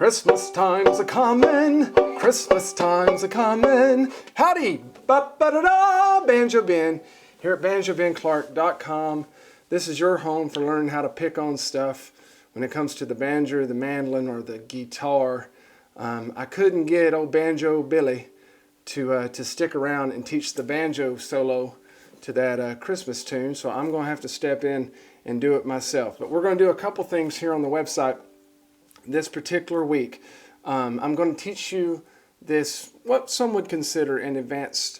Christmas time's a-comin', Christmas time's a-comin'. Howdy, ba-ba-da-da, Banjo Ben, here at banjobenclark.com. This is your home for learning how to pick on stuff when it comes to the banjo, the mandolin, or the guitar. I couldn't get old Banjo Billy to stick around and teach the banjo solo to that Christmas tune, so I'm going to have to step in and do it myself. But we're going to do a couple things here on the website this particular week. I'm going to teach you this, what some would consider an advanced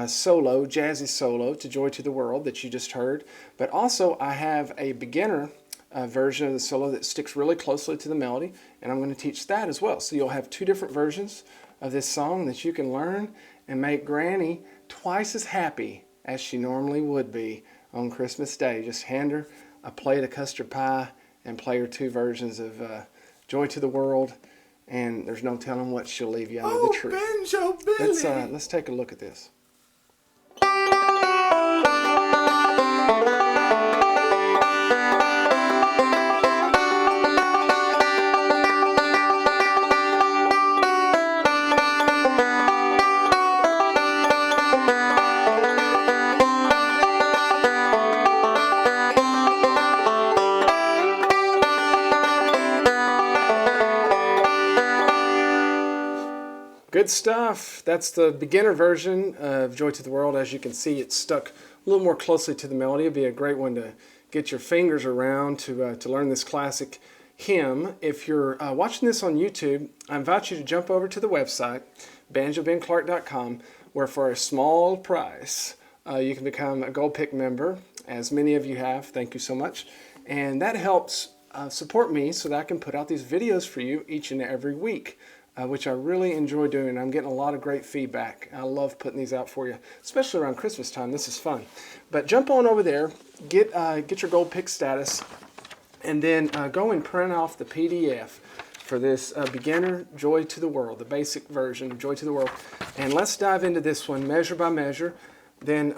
solo, jazzy solo to Joy to the World that you just heard. But also I have a beginner version of the solo that sticks really closely to the melody, and I'm going to teach that as well. So you'll have two different versions of this song that you can learn and make Granny twice as happy as she normally would be on Christmas Day. Just hand her a plate of custard pie and play her two versions of Joy to the World, and there's no telling what she'll leave you under the tree. Banjo Billy! Let's take a look at this. Good stuff. That's the beginner version of Joy to the World. As you can see, it's stuck a little more closely to the melody. It'd be a great one to get your fingers around to learn this classic hymn. If you're watching this on YouTube, I invite you to jump over to the website, banjobenclark.com, where for a small price, you can become a Gold Pick member, as many of you have. Thank you so much. And that helps support me so that I can put out these videos for you each and every week. Which I really enjoy doing. I'm getting a lot of great feedback. I love putting these out for you, especially around Christmas time. This is fun. But jump on over there, get your Gold Pick status, and then go and print off the PDF for this beginner Joy to the World, the basic version of Joy to the World. And let's dive into this one measure by measure. Then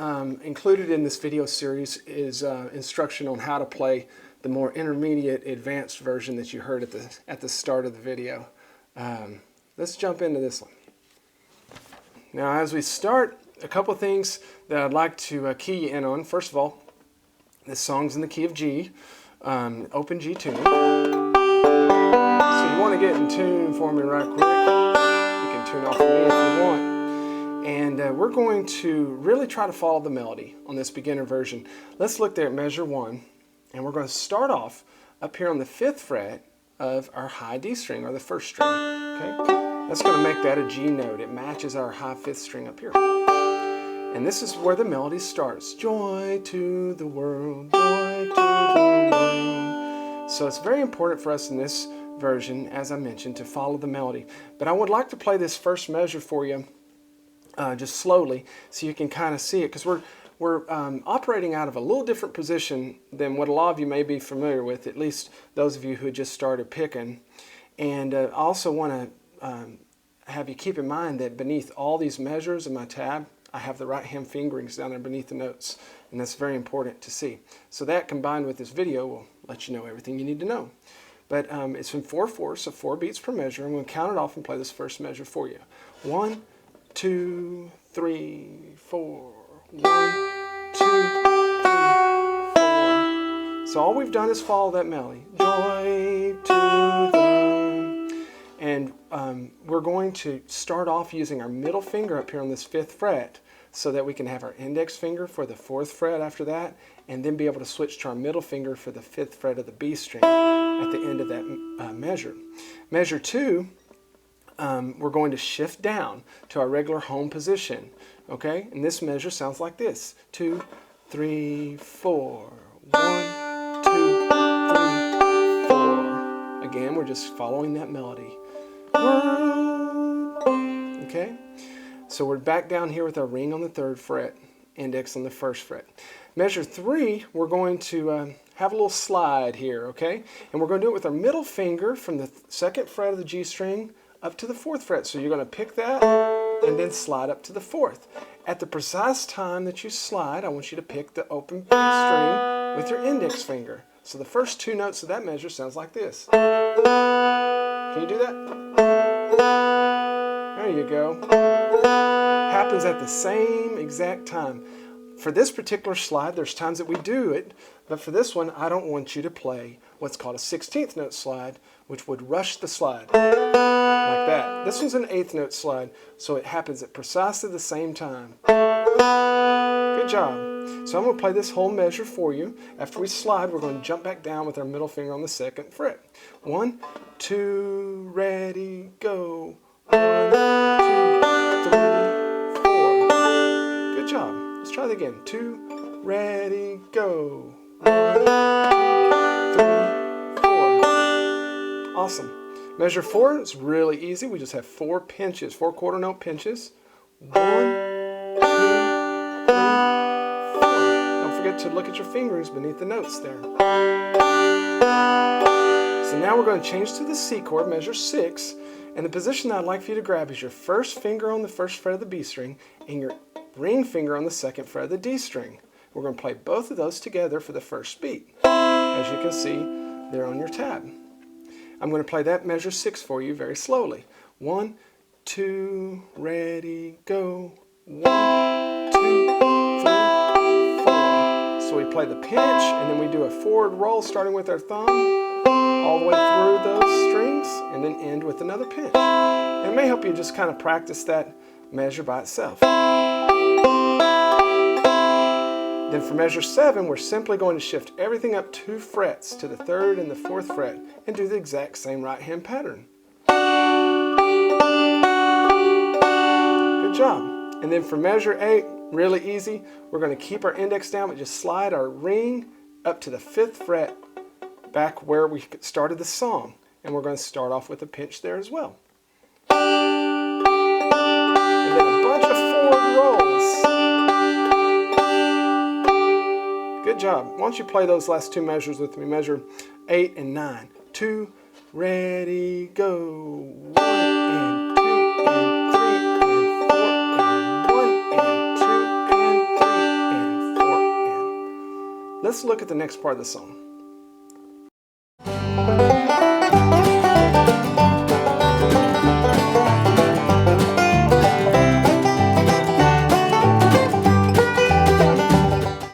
included in this video series is instruction on how to play the more intermediate advanced version that you heard at the start of the video. Let's jump into this one. Now, as we start, a couple things that I'd like to key you in on. First of all, this song's in the key of G, open G tuning. So you want to get in tune for me right quick, you can tune off of me if you want. And we're going to really try to follow the melody on this beginner version. Let's look there at measure 1, and we're going to start off up here on the 5th fret of our high D string, or the 1st string. Okay, that's going to make that a G note. It matches our high 5th string up here. And this is where the melody starts. Joy to the world, joy to the world. So it's very important for us in this version, as I mentioned, to follow the melody. But I would like to play this first measure for you just slowly so you can kind of see it, because we're operating out of a little different position than what a lot of you may be familiar with, at least those of you who just started picking. And I also want to have you keep in mind that beneath all these measures in my tab, I have the right hand fingerings down there beneath the notes, and that's very important to see. So that, combined with this video, will let you know everything you need to know. But it's in 4/4, so 4 beats per measure. I'm going to count it off and play this first measure for you. 1, 2, 3, 4. 1, 2, 3, 4. So all we've done is follow that melody. Joy to the... And we're going to start off using our middle finger up here on this 5th fret, so that we can have our index finger for the 4th fret after that, and then be able to switch to our middle finger for the 5th fret of the B string at the end of that measure. Measure 2, we're going to shift down to our regular home position. Okay, and this measure sounds like this: 2, 3, 4. 1, 2, 3, 4. Again, we're just following that melody. Okay, so we're back down here with our ring on the 3rd fret, index on the 1st fret. Measure 3, we're going to have a little slide here, okay? And we're going to do it with our middle finger from the 2nd fret of the G string up to the 4th fret. So you're going to pick that and then slide up to the 4th. At the precise time that you slide, I want you to pick the open B string with your index finger. So the first 2 notes of that measure sounds like this. Can you do that? There you go. Happens at the same exact time. For this particular slide, there's times that we do it, but for this one, I don't want you to play what's called a 16th note slide, which would rush the slide, like that. This one's an 8th note slide, so it happens at precisely the same time. Good job. So I'm going to play this whole measure for you. After we slide, we're going to jump back down with our middle finger on the 2nd fret. 1, 2, ready, go. 1, 2, 3, 4. Good job. Let's try that again. 2, ready, go. 1, 2, 3, 4. Awesome. Measure 4 is really easy. We just have 4 pinches, 4 quarter note pinches. 1, 2, 3, 4. Don't forget to look at your fingers beneath the notes there. So now we're going to change to the C chord, measure 6. And the position that I'd like for you to grab is your 1st finger on the 1st fret of the B string and your ring finger on the 2nd fret of the D string. We're going to play both of those together for the first beat, as you can see there on your tab. I'm going to play that measure 6 for you very slowly. 1, 2, ready, go. 1, 2, 3, 4. So we play the pinch, and then we do a forward roll starting with our thumb all the way through those strings, and then end with another pinch. And it may help you just kind of practice that measure by itself. Then for measure 7, we're simply going to shift everything up 2 frets to the 3rd and the 4th fret and do the exact same right hand pattern. Good job. And then for measure 8, really easy, we're going to keep our index down but just slide our ring up to the 5th fret back where we started the song. And we're going to start off with a pinch there as well. And then a bunch of forward rolls. Good job. Why don't you play those last 2 measures with me? Measure 8 and 9. 2, ready, go. 1 and 2 and 3 and 4 and 1 and 2 and 3 and 4 and. Let's look at the next part of the song.